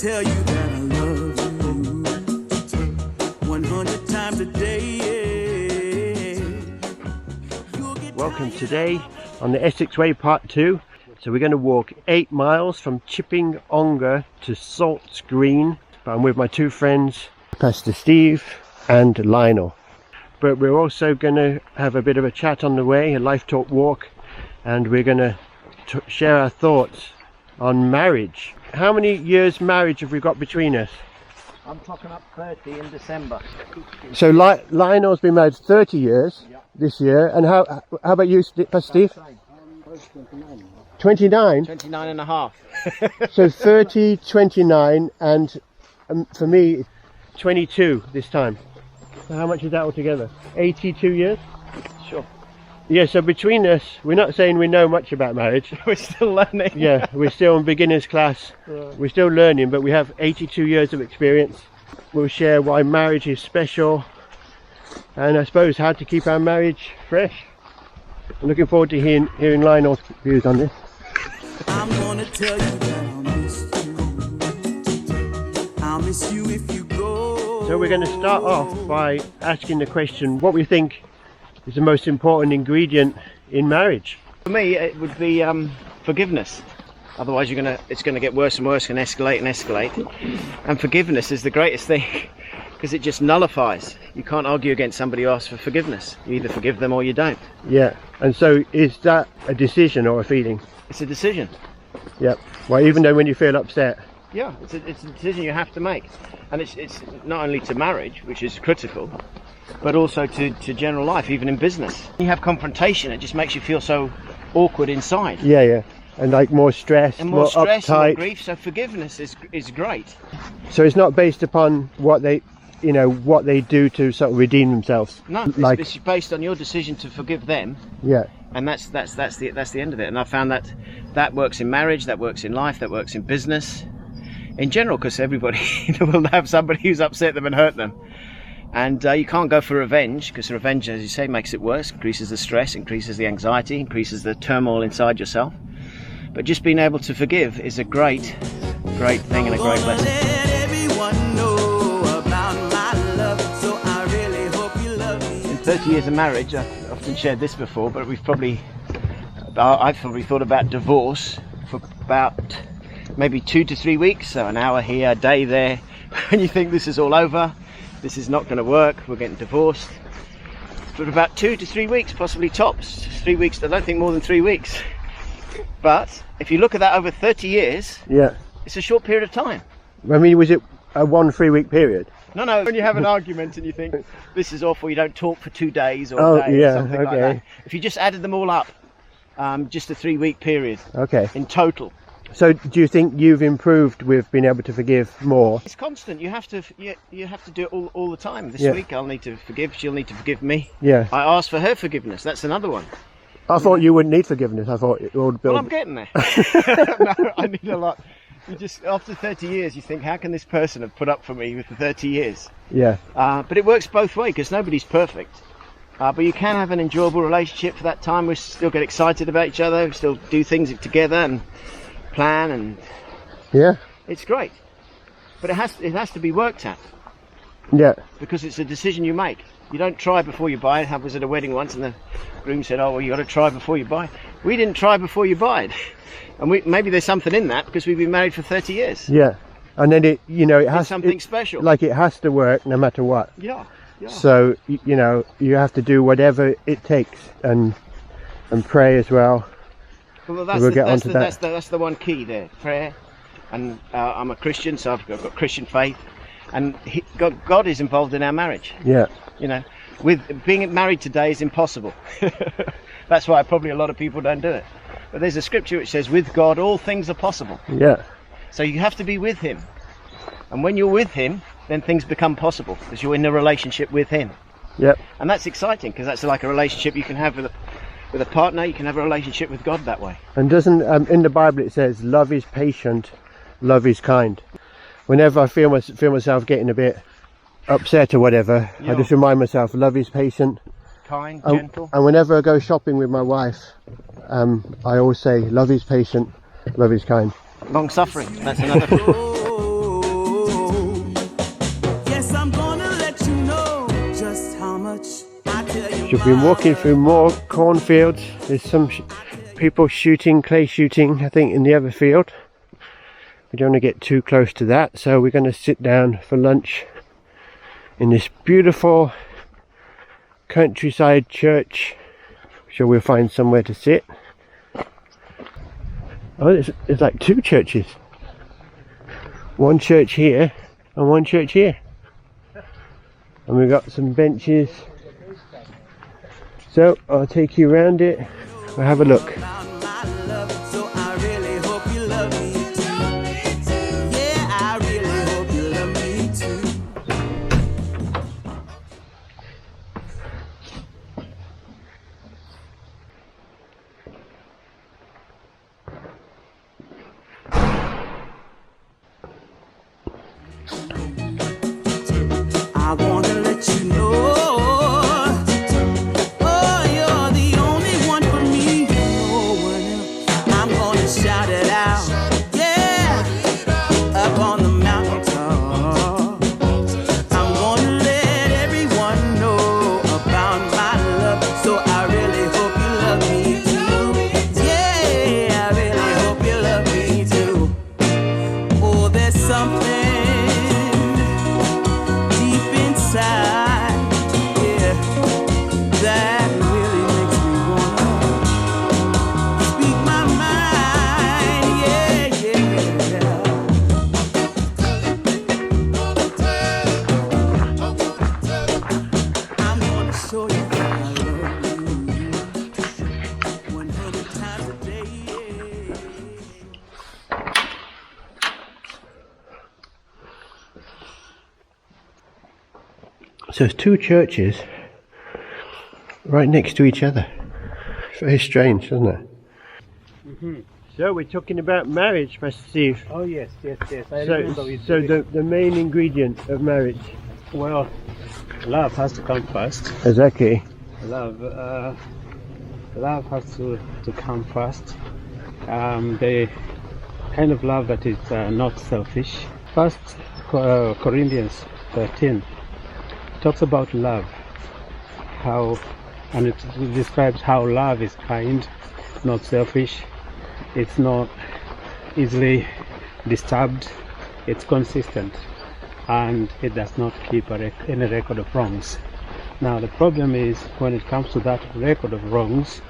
tell you that I love you 100 times a day. Welcome today on the Essex Way Part 2. So we're going to walk 8 miles from Chipping Ongar to Salts Green. I'm with my two friends, Pastor Steve and Lionel. But we're also going to have a bit of a chat on the way, a life talk walk, and we're going to share our thoughts on marriage. How many years marriage have we got between us? I'm clocking up 30 in December. So Lionel's been married 30 years this year, and how about you, Pastor Steve? 29? 29 and a half. So 30, 29, and for me, 22 this time. So how much is that altogether? 82 years? Sure. Yeah, so between us, we're not saying we know much about marriage. We're still learning. Yeah, we're still in beginner's class. We're still learning, but we have 82 years of experience. We'll share why marriage is special, and I suppose how to keep our marriage fresh. I'm looking forward to hearing Lionel's views on this. I'm gonna tell you that I'll miss you if you go. So we're going to start off by asking the question, what we think is the most important ingredient in marriage. For me, it would be forgiveness. Otherwise, it's gonna get worse and worse, and escalate and escalate. And forgiveness is the greatest thing because it just nullifies. You can't argue against somebody who asks for forgiveness. You either forgive them or you don't. Yeah, and so is that a decision or a feeling? It's a decision. Yep. Well, even though when you feel upset. Yeah, it's a decision you have to make, and it's not only to marriage, which is critical, but also to general life, even in business. When you have confrontation, it just makes you feel so awkward inside. Yeah. And like more stress, and more stress, uptight. and more grief. So forgiveness is great. So it's not based upon what they do to sort of redeem themselves. No, it's based on your decision to forgive them. Yeah. And that's the end of it. And I found that works in marriage, that works in life, that works in business, in general, because everybody will have somebody who's upset them and hurt them. And you can't go for revenge, because revenge, as you say, makes it worse, increases the stress, increases the anxiety, increases the turmoil inside yourself. But just being able to forgive is a great thing and a great blessing. In 30 years of marriage, I've often shared this before, but I've probably thought about divorce for about maybe 2 to 3 weeks. So an hour here, a day there. When you think this is all over, this is not going to work, we're getting divorced. For about 2 to 3 weeks, possibly tops. 3 weeks, I don't think more than 3 weeks. But if you look at that over 30 years, it's a short period of time. I mean, was it a 1 3 week period? No. When you have an argument and you think this is awful, you don't talk for 2 days or a day or something like that. If you just added them all up, just a 3 week period. Okay. In total. So do you think you've improved with being able to forgive more? It's constant. You have to do it all the time. This week I'll need to forgive. She'll need to forgive me. Yeah. I asked for her forgiveness. That's another one. I thought you wouldn't need forgiveness. I thought it would build. Well, I'm getting there. No, I need a lot. You just, after 30 years, you think, how can this person have put up for me with 30 years? Yeah. But it works both ways, because nobody's perfect. But you can have an enjoyable relationship for that time. We still get excited about each other. We still do things together and plan, and it's great. But it has to be worked at. Yeah. Because it's a decision you make. You don't try before you buy. I was at a wedding once, and the groom said, "Oh, well, you got to try before you buy." We didn't try before you buy it, and maybe there's something in that because we've been married for 30 years. Yeah, and then it has something special. Like it has to work no matter what. Yeah. So you have to do whatever it takes, and pray as well. Well, that's the one key there, prayer. And I'm a Christian, so I've got Christian faith, and God is involved in our marriage. Yeah. With being married today is impossible. That's why probably a lot of people don't do it. But there's a scripture which says, with God all things are possible. Yeah. So you have to be with him. And when you're with him, then things become possible because you're in a relationship with him. Yep. And that's exciting because that's like a relationship you can have with a partner. You can have a relationship with God that way. And doesn't in the Bible it says love is patient, love is kind. Whenever I feel myself getting a bit upset or whatever, I just remind myself love is patient, kind, gentle. And whenever I go shopping with my wife, I always say love is patient, love is kind. Long suffering, that's another. We've been walking through more cornfields. There's some people shooting, clay shooting, I think, in the other field. We don't want to get too close to that, so we're going to sit down for lunch in this beautiful countryside church. Sure, we'll find somewhere to sit. Oh, there's like two churches. One church here and one church here. And we've got some benches. So I'll take you around it. We'll have a look. So I really hope you love me too. Yeah, I really hope you love me too. I wanna let you know, oh, you're the only one for me, no one else. I'm gonna shout it out, yeah, up on the mountaintop. I'm gonna let everyone know about my love, so I really hope you love me too. Yeah, I really hope you love me too. Oh, there's something inside, yeah, that really makes me wanna speak my mind, I'm gonna show you that I love you 100 times a day, So there's two churches right next to each other. Very strange, isn't it? So we're talking about marriage, Pastor Steve. Oh yes. I So, remember we so the main ingredient of marriage. well, love has to come first. Exactly. Love has to come first. The kind of love that is not selfish. First Corinthians 13 talks about love, and it describes how love is kind, not selfish. It's not easily disturbed. It's consistent, and it does not keep any record of wrongs. Now the problem is when it comes to that record of wrongs,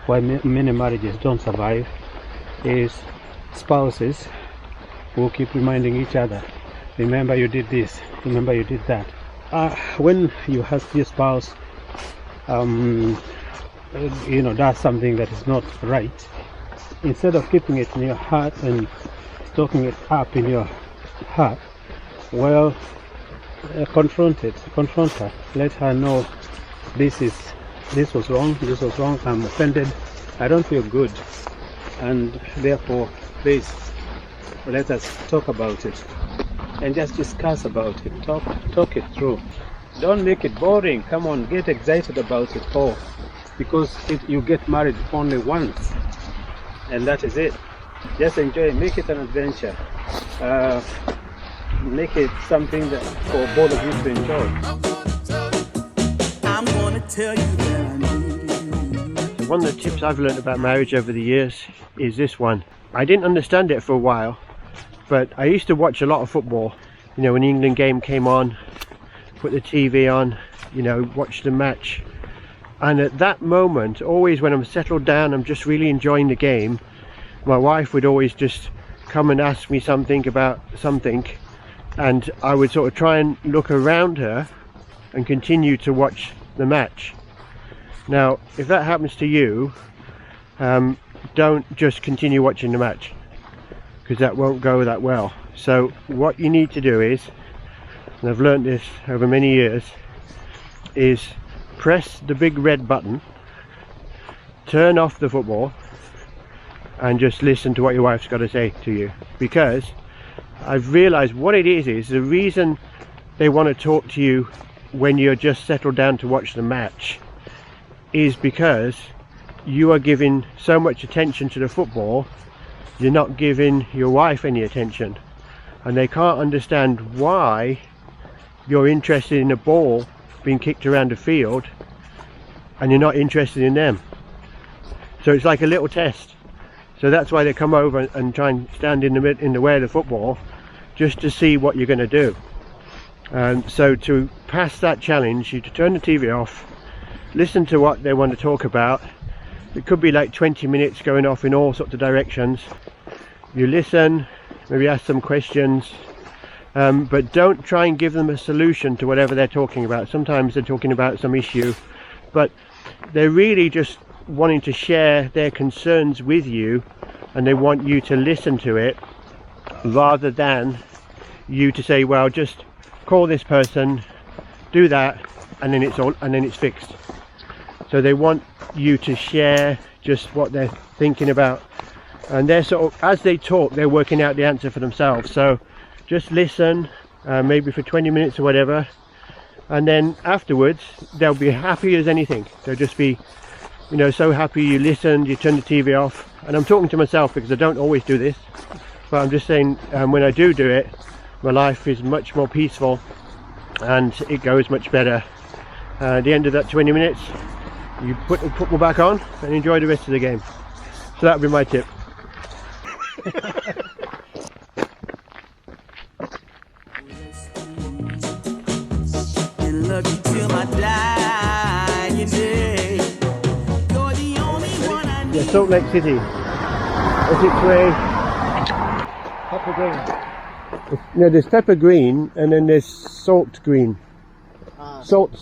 why many marriages don't survive is spouses who keep reminding each other, remember you did this, remember you did that. When you ask your spouse, does something that is not right, instead of keeping it in your heart and stocking it up in your heart, well, confront her, let her know this was wrong, I'm offended, I don't feel good, and therefore please let us talk about it. And just discuss about it, talk it through. Don't make it boring. Come on, get excited about it all, because you get married only once, and that is it. Just enjoy, make it an adventure, make it something that for both of you to enjoy. I'm gonna tell you that I need you. One of the tips I've learned about marriage over the years is this one. I didn't understand it for a while, but I used to watch a lot of football. You know, when the England game came on, put the TV on, watch the match. And at that moment, always when I'm settled down, I'm just really enjoying the game, my wife would always just come and ask me something about something, and I would sort of try and look around her and continue to watch the match. Now, if that happens to you, don't just continue watching the match, because that won't go that well. So what you need to do is, and I've learned this over many years, is press the big red button, turn off the football, and just listen to what your wife's got to say to you. Because I've realized what it is the reason they want to talk to you when you're just settled down to watch the match is because you are giving so much attention to the football, you're not giving your wife any attention, and they can't understand why you're interested in a ball being kicked around the field and you're not interested in them. So it's like a little test. So that's why they come over and try and stand in the way of the football, just to see what you're going to do. And so to pass that challenge, you turn the TV off, listen to what they want to talk about. It could be like 20 minutes going off in all sorts of directions. You listen, maybe ask some questions, but don't try and give them a solution to whatever they're talking about. Sometimes they're talking about some issue, but they're really just wanting to share their concerns with you, and they want you to listen to it rather than you to say, well, just call this person, do that, and then it's fixed. So they want you to share just what they're thinking about, and they're sort of, as they talk, they're working out the answer for themselves. So just listen, maybe for 20 minutes or whatever, and then afterwards they'll be happy as anything. They'll just be, you know, so happy you listened, you turned the TV off. And I'm talking to myself because I don't always do this, but I'm just saying, when I do it, my life is much more peaceful and it goes much better. At the end of that 20 minutes, you put the football back on and enjoy the rest of the game. So that would be my tip. And love you till my dying day. You're the only one I need. Yeah, Salt Lake City, Essex Way. Pepper Green. No, there's Pepper Green and then there's Salt Green. Salt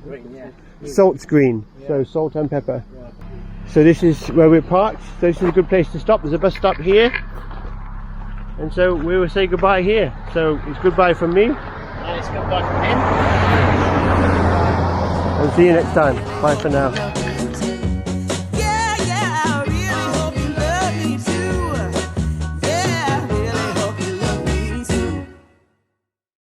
green, yeah. Salt's green, so salt and pepper. Yeah. So this is where we're parked. So this is a good place to stop. There's a bus stop here, and so we will say goodbye here. So it's goodbye from me. Nice, goodbye from him. And see you next time. Bye for now.